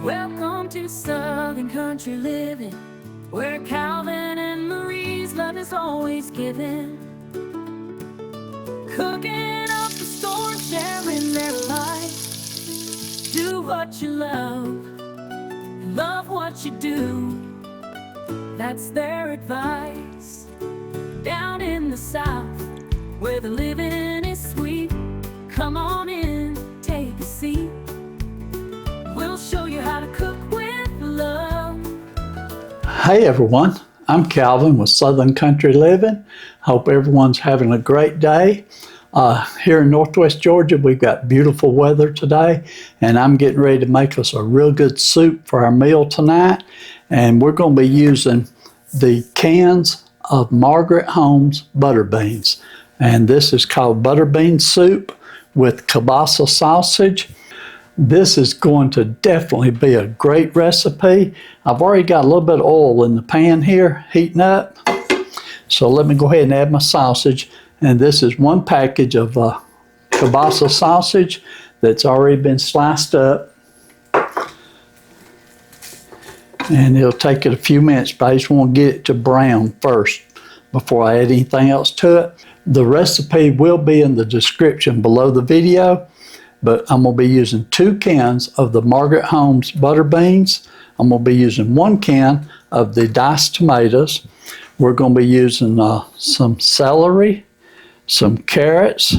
Welcome to Southern Country Living, where Calvin and Marie's love is always given. Cooking up the storm, sharing their life. Do what you love what you do. That's their advice. Down in the South, where the living is sweet, come on in, take a seat. We'll show you how to cook with love. Hey everyone, I'm Calvin with Southern Country Living. Hope everyone's having a great day. Here in Northwest Georgia, we've got beautiful weather today, and I'm getting ready to make us a real good soup for our meal tonight. And we're going to be using the cans of Margaret Holmes butter beans. And this is called butter bean soup with kielbasa sausage. This is going to definitely be a great recipe. I've already got a little bit of oil in the pan here heating up. So let me go ahead and add my sausage. And this is one package of kielbasa sausage that's already been sliced up. And it'll take it a few minutes, but I just want to get it to brown first before I add anything else to it. The recipe will be in the description below the video. But I'm going to be using 2 cans of the Margaret Holmes butter beans. I'm going to be using 1 can of the diced tomatoes. We're going to be using some celery, some carrots,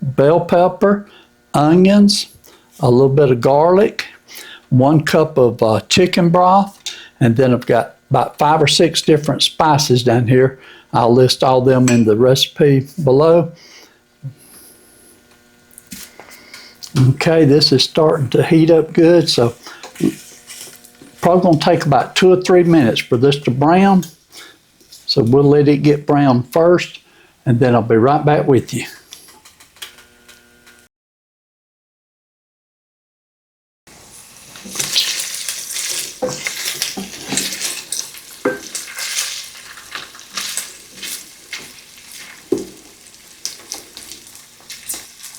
bell pepper, onions, a little bit of garlic, 1 cup of chicken broth, and then I've got about 5 or 6 different spices down here. I'll list all them in the recipe below. Okay, this is starting to heat up good, so probably going to take about 2 or 3 minutes for this to brown. So we'll let it get brown first, and then I'll be right back with you.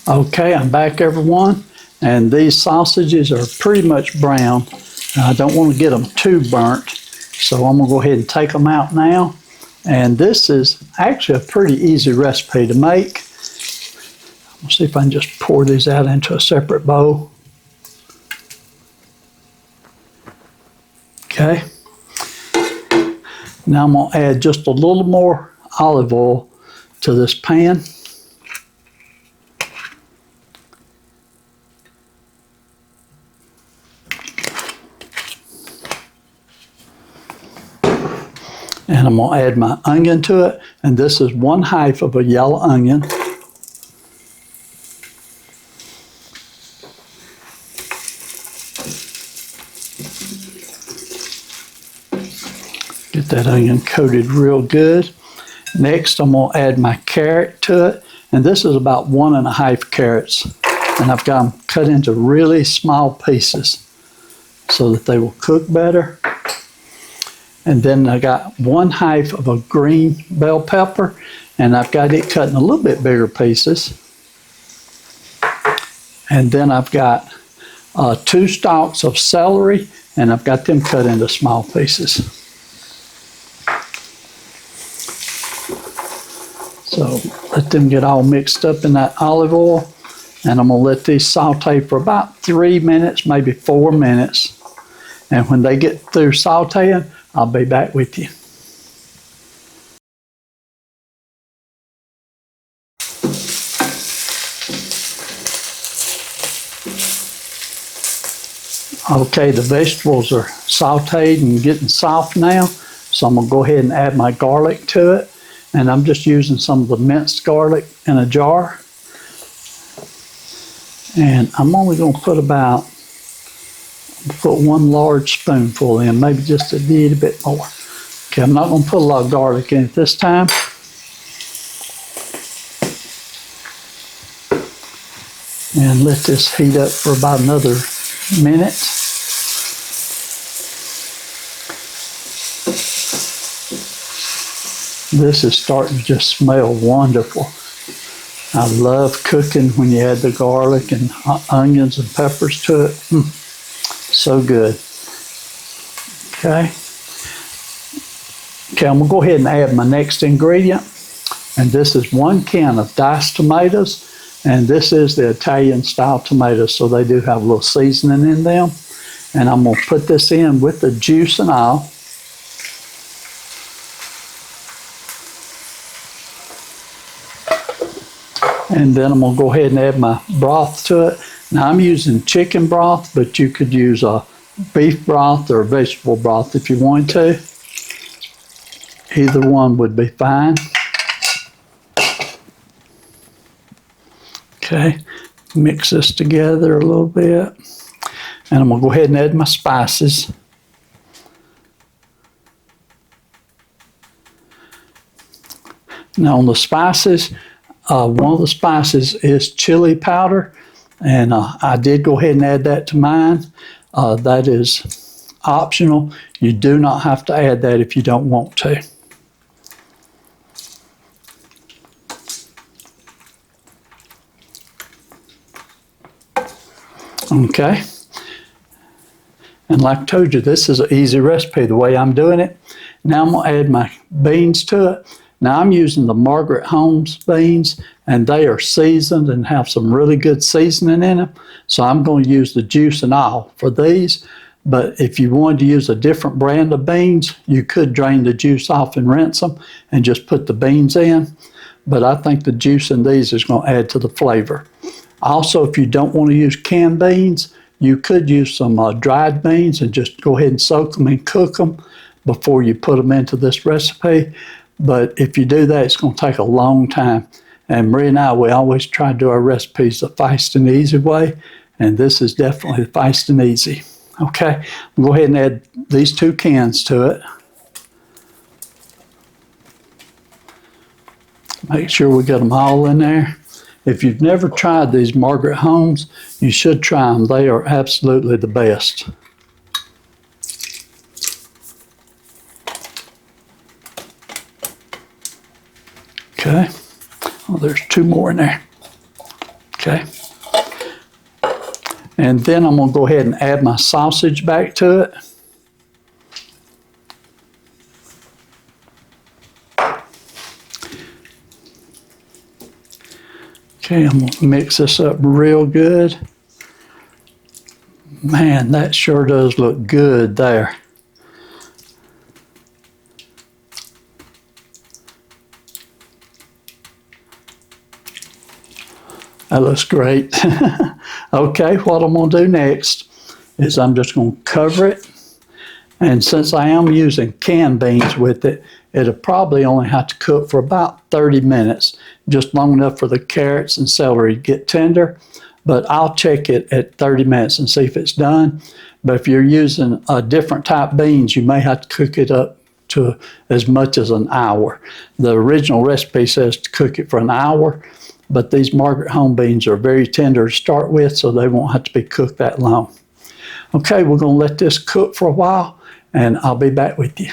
Okay, I'm back everyone, and these sausages are pretty much brown. I don't want to get them too burnt, so I'm going to go ahead and take them out now. And this is actually a pretty easy recipe to make. Let's see if I can just pour these out into a separate bowl. Okay. Now I'm going to add just a little more olive oil to this pan. And I'm going to add my onion to it, and this is 1/2 of a yellow onion. Get that onion coated real good. Next, I'm going to add my carrot to it, and this is about 1½ carrots. And I've got them cut into really small pieces so that they will cook better. And then I got 1/2 of a green bell pepper, and I've got it cut in a little bit bigger pieces. And then I've got 2 stalks of celery, and I've got them cut into small pieces. So let them get all mixed up in that olive oil, and I'm going to let these saute for about 3 minutes, maybe 4 minutes. And when they get through sauteing, I'll be back with you. Okay, the vegetables are sauteed and getting soft now, so I'm going to go ahead and add my garlic to it. And I'm just using some of the minced garlic in a jar. And I'm only going to put 1 large spoonful in, maybe just a little bit more. Okay, I'm not going to put a lot of garlic in it this time. And let this heat up for about another minute. This is starting to just smell wonderful. I love cooking when you add the garlic and onions and peppers to it. So good. Okay. Okay, I'm going to go ahead and add my next ingredient. And this is 1 can of diced tomatoes. And this is the Italian style tomatoes, so they do have a little seasoning in them. And I'm going to put this in with the juice and all. And then I'm going to go ahead and add my broth to it. Now I'm using chicken broth, but you could use a beef broth or vegetable broth if you want to. Either one would be fine. Okay, mix this together a little bit. And I'm going to go ahead and add my spices. Now on the spices, one of the spices is chili powder. And I did go ahead and add that to mine. That is optional. You do not have to add that if you don't want to. Okay. And like I told you, this is an easy recipe the way I'm doing it. Now I'm going to add my beans to it. Now I'm using the Margaret Holmes beans, and they are seasoned and have some really good seasoning in them. So I'm going to use the juice and all for these. But if you wanted to use a different brand of beans, you could drain the juice off and rinse them and just put the beans in. But I think the juice in these is going to add to the flavor. Also, if you don't want to use canned beans, you could use some dried beans and just go ahead and soak them and cook them before you put them into this recipe. But if you do that, it's going to take a long time. And Marie and I, we always try to do our recipes the fast and easy way. And this is definitely fast and easy. Okay, we'll go ahead and add these 2 cans to it. Make sure we get them all in there. If you've never tried these Margaret Holmes, you should try them. They are absolutely the best. Okay. Oh, there's 2 more in there. Okay. And then I'm going to go ahead and add my sausage back to it. Okay, I'm going to mix this up real good. Man, that sure does look good there. That looks great. Okay, what I'm going to do next is I'm just going to cover it. And since I am using canned beans with it, it'll probably only have to cook for about 30 minutes, just long enough for the carrots and celery to get tender. But I'll check it at 30 minutes and see if it's done. But if you're using a different type beans, you may have to cook it up to as much as an hour. The original recipe says to cook it for an hour, but these Margaret Holmes beans are very tender to start with, so they won't have to be cooked that long. Okay, we're going to let this cook for a while, and I'll be back with you.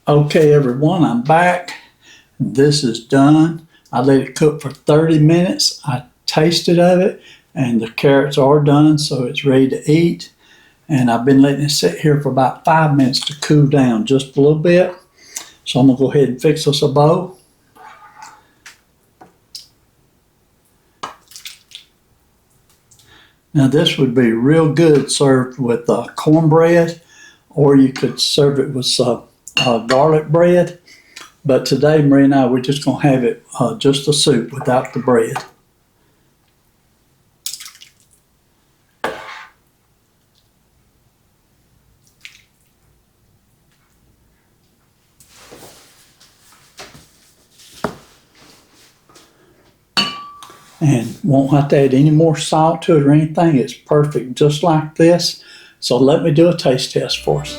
Okay, everyone, I'm back. This is done. I let it cook for 30 minutes. I tasted of it, and the carrots are done, so it's ready to eat. And I've been letting it sit here for about 5 minutes to cool down just a little bit. So I'm going to go ahead and fix us a bowl. Now this would be real good served with cornbread, or you could serve it with garlic bread. But today, Marie and I, we're just going to have it just a soup without the bread. And won't have to add any more salt to it or anything. It's perfect just like this. So let me do a taste test for us.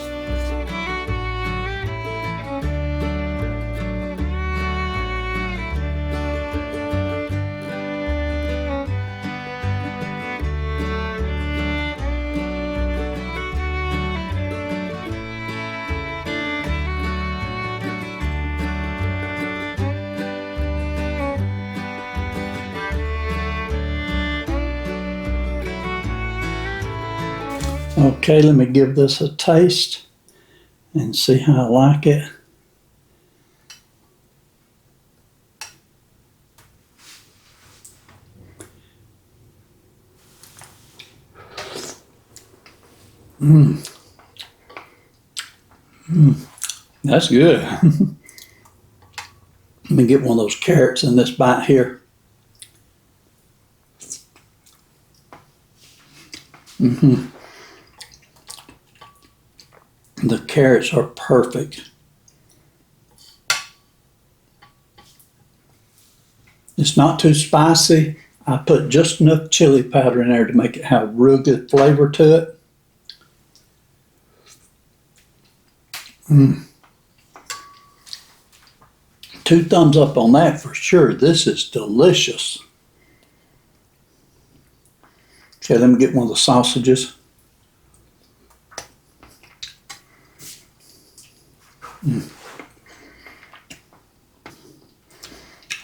Okay, let me give this a taste and see how I like it. That's good. Let me get one of those carrots in this bite here. The carrots are perfect. It's not too spicy. I put just enough chili powder in there to make it have a real good flavor to it. 2 thumbs up on that for sure. This is delicious. Okay, let me get one of the sausages.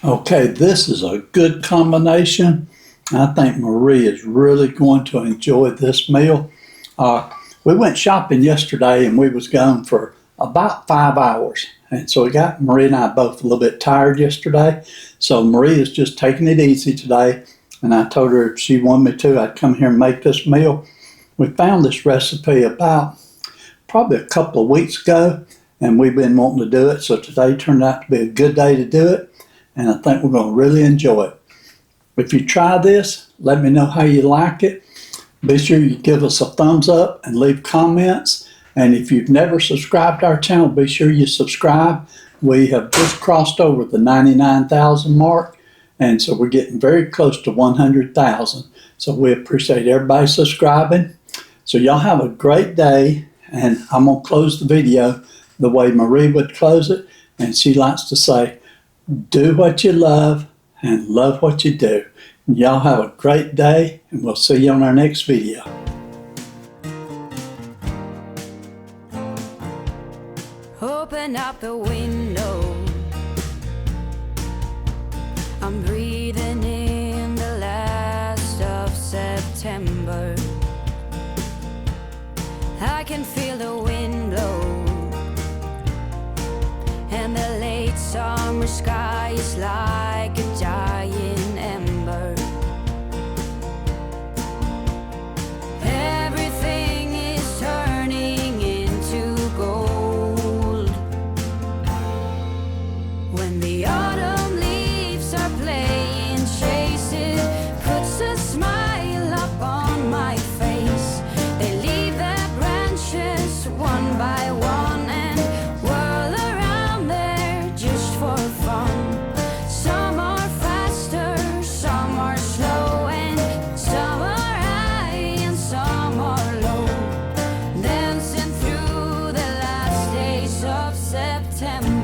Okay, this is a good combination. I think Marie is really going to enjoy this meal. We went shopping yesterday and we was gone for about 5 hours. And so Marie and I both a little bit tired yesterday. So Marie is just taking it easy today. And I told her if she wanted me to, I'd come here and make this meal. We found this recipe about probably a couple of weeks ago, and we've been wanting to do it. So today turned out to be a good day to do it. And I think we're going to really enjoy it. If you try this, let me know how you like it. Be sure you give us a thumbs up and leave comments. And if you've never subscribed to our channel, be sure you subscribe. We have just crossed over the 99,000 mark. And so we're getting very close to 100,000. So we appreciate everybody subscribing. So y'all have a great day. And I'm going to close the video the way Marie would close it. And she likes to say, do what you love and love what you do. Y'all have a great day, and we'll see you on our next video. Open up the window. I'm breathing in the last of September. I can feel the wind blow, and the late summer sky is like a giant ember. Everything is turning into gold. When the autumn leaves are playing chase, it puts a smile up on my face. They leave their branches one by one and whirl around there just for fun. Some are faster, some are slow, and some are high and some are low, dancing through the last days of September.